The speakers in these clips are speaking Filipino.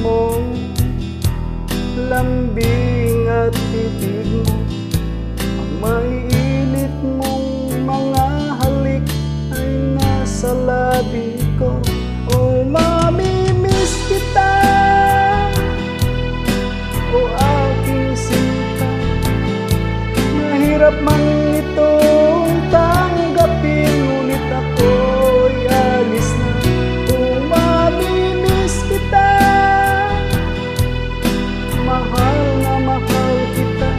mo, lambing at titig mo, ang maiinit mong mga halik ay nasa labi ko. Oh, mamimiss kita, oh aking sinta. Mahirap man itong tanggapin, ngunit ako'y alis na. Oh, mamimiss kita, mahal na mahal kita.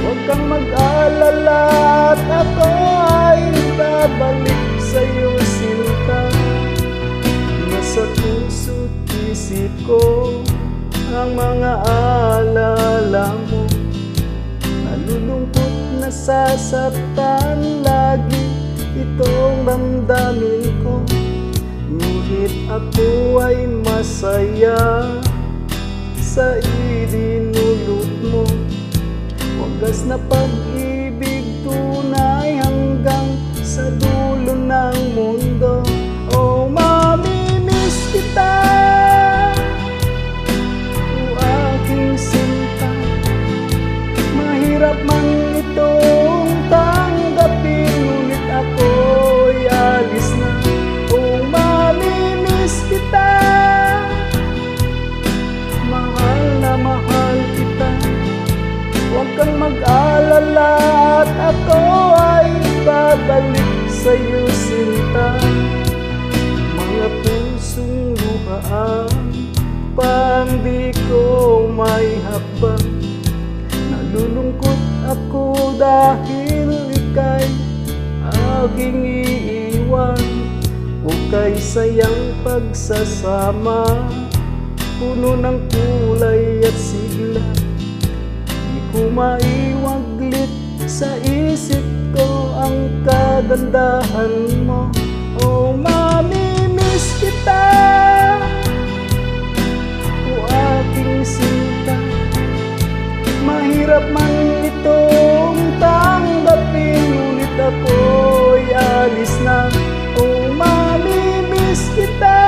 Huwag kang mag-alala at ako ay babalik sa'yo, sinta. Nasa puso't isip ko ang mga alala mo. Nalulungkot, nasasaktan lagi itong damdamin ko. Ngunit ako ay masaya sa idinulot mo. Wagas na pag-ibig, tunay hanggang sa dulo ng mundo. Oh, mamimiss kita, oh aking sinta. Mahirap man itong tanggapin, ngunit ako'y alis na. Oh, mamimiss kita, mahal na mahal kita. Huwag kang mag-alala at ako ay babalik sa'yo, sinta. Mga pusong luhaan pang di ko may habang. Nalulungkot ako dahil ika'y aking iiwan. Ukay sayang pagsasama, puno ng kulay at sigla. Di ko maiwaglit sa isip ko ang kagandahan mo. Oh, mamimiss kita, oh aking sinta. Mahirap man itong tanggapin, ngunit ako'y alis na. Oh, mamimiss kita,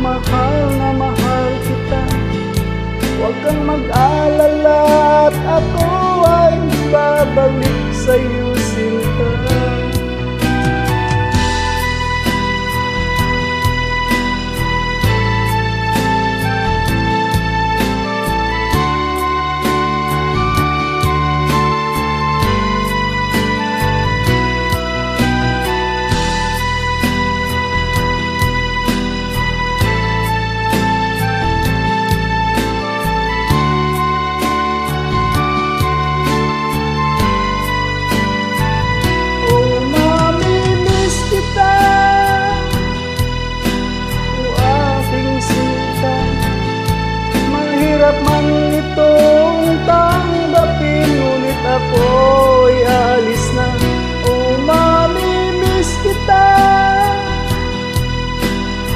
mahal na mahal kita. Huwag kang mag-alala at ako ay babalik sa'yo, sinta. Mahirap man itong tanggapin, ngunit ako'y alis na. Oh, mamimiss kita,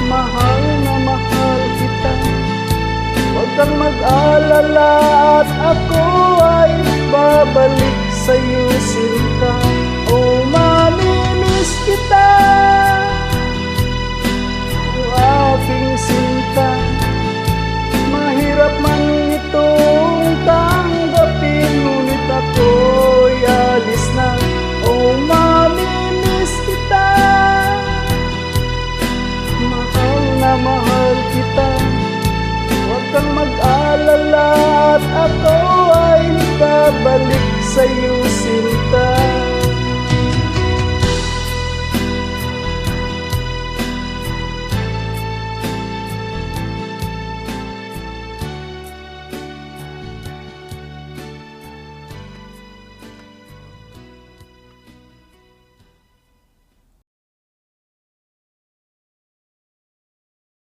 mahal na mahal kita. Huwag kang mag-alala at ako ay babalik sa'yo, sinta. Oh, mamimiss kita, oh aking sinta. Mahirap man itong tanggapin, ngunit ako'y alis na. Oh, mamimiss kita, mahal na mahal kita. Huwag kang mag-alala at ako ay babalik sa'yo, sinta.